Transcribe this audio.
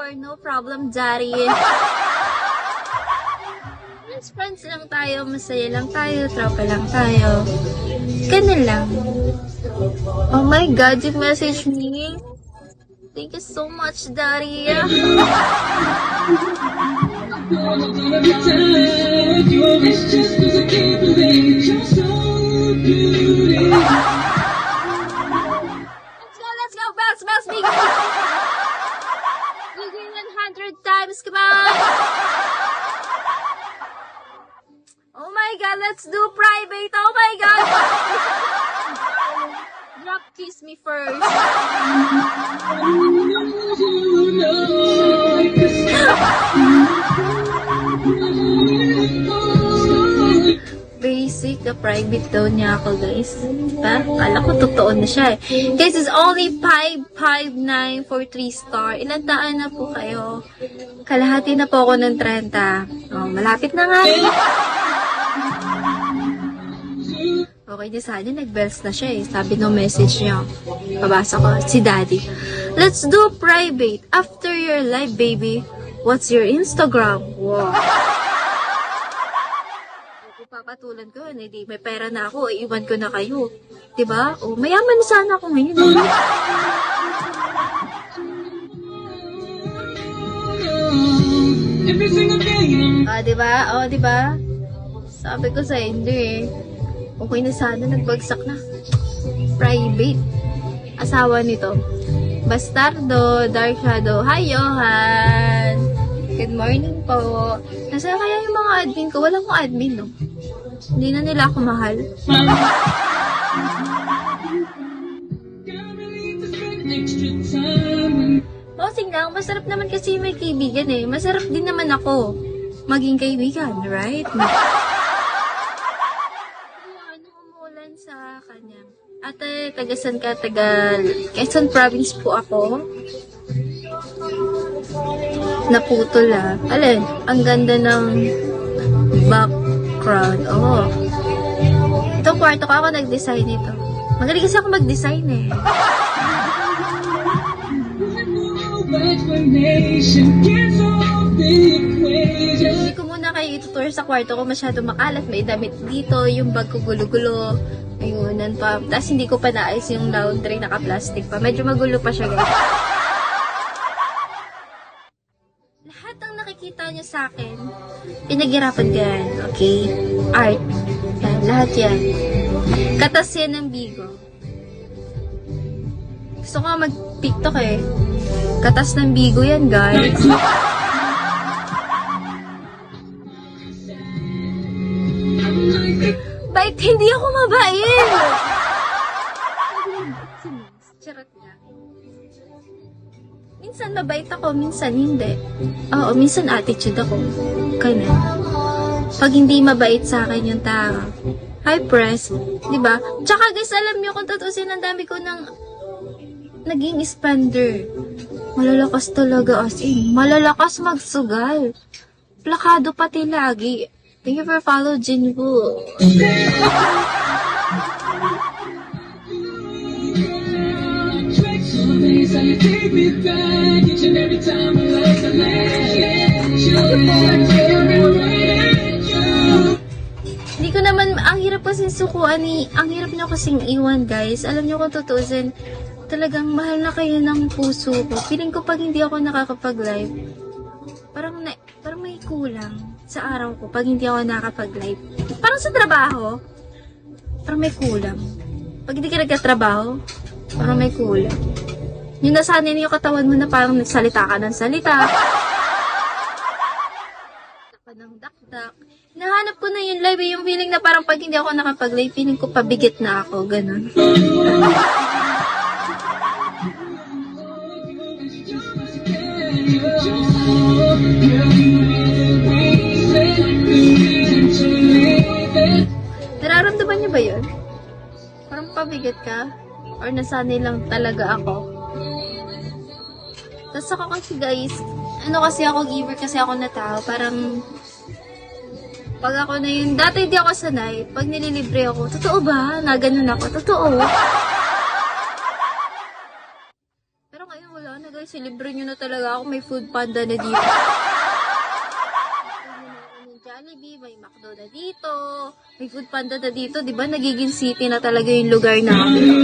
Sure, no problem, Daddy. Friends lang tayo, masaya lang tayo, tropa lang tayo. Ganun lang. Oh my God, you message me? Thank you so much, Daddy. Let's go, bounce, me. You win 100 times, come on. Oh my God, let's do private. Oh my God. Drop kiss me first. Basic, na private daw niya ako, guys. Diba? Kala ko totoo na siya eh. Guys, it's only 559 for 3 star. Ilan taan na po kayo? Kalahati na po ako ng 30. Oh, malapit na nga. Okay, di sana nag-bells na siya eh. Sabi no message niya. Pabasa ko, si Daddy. Let's do private. After your live, baby. What's your Instagram? Wow. Papatulan ko, hindi may pera na ako, iwan ko na kayo. Diba? O, mayaman sana ako ngayon. Diba? O, diba? Sabi ko sa hindi eh. Okay na sana, nagbagsak na. Private. Asawa nito. Bastardo, Dark Shadow. Hi, Johan! Good morning po. Nasaan kaya yung mga admin ko? Walang mga admin, no? Hindi na nila ako mahal. Bossing lang, masarap naman kasi may kaibigan eh. Masarap din naman ako maging kaibigan, right? Ano umulan sa kanya? Ate, tagasan ka, Quezon Province po ako. Naputol ah. Alin, ang ganda ng background. Oh. Ito, kwarto ko ako nag-design ito. Magaling kasi ako mag-design eh. Hindi ko muna kayo itutur sa kwarto ko. Masyado makalat. May damit dito. Yung bag ko gulo-gulo. Ayunan pa. Tapos hindi ko pa naayos yung laundry. Naka-plastic pa. Medyo magulo pa siya, guys. Lahat ng nakikita nyo sa akin, pinaghirapan ko yan. Okay? Art. Yan. Lahat yan. Katas yan ng Bigo. Gusto ko mag-tiktok eh. Katas ng Bigo yan, guys. Bait, hindi ako mabait. Charot nga. Minsan mabait ako, minsan hindi. Oo, minsan attitude ako. Ganun. Pag hindi mabait sa akin yung tao. Hi, press. Diba? Tsaka guys, alam nyo kung tutusin, ang dami ko ng naging spender. Malalakas talaga as in. Malalakas magsugal. Plakado pati lagi. Thank you for follow, Jinwoo. Hindi ko naman, ang hirap kasing sukuan ni, ang hirap nyo kasing iwan, guys. Alam nyo kung tutusin, talagang mahal na kayo ng puso ko. Feeling ko pag hindi ako nakakapag-live, parang may kulang sa araw ko pag hindi ako nakakapag-live. Parang sa trabaho, parang may kulang. Pag hindi ka nagkatrabaho, parang may kulang. Yung nasanay na yung katawan mo na parang nagsalita ka ng salita. Ng dakdak. Nahanap ko na yung live, yung feeling na parang pag hindi ako nakapag-live, feeling ko pabigit na ako, ganun. Nararamdaman niyo ba yun? Parang pabigat ka? Or nasanay lang talaga ako? Tapos ako kasi guys, ano kasi ako, giver kasi ako na tao, parang pag ako na yun, dati hindi ako sanay, pag nililibre ako, totoo ba? Na ganun ako, totoo. Pero ngayon wala na guys, kasi libre nyo na talaga ako. May food panda na dito. May Jollibee, may McDo na dito. May food panda na dito. Diba nagiging city na talaga yung lugar namin.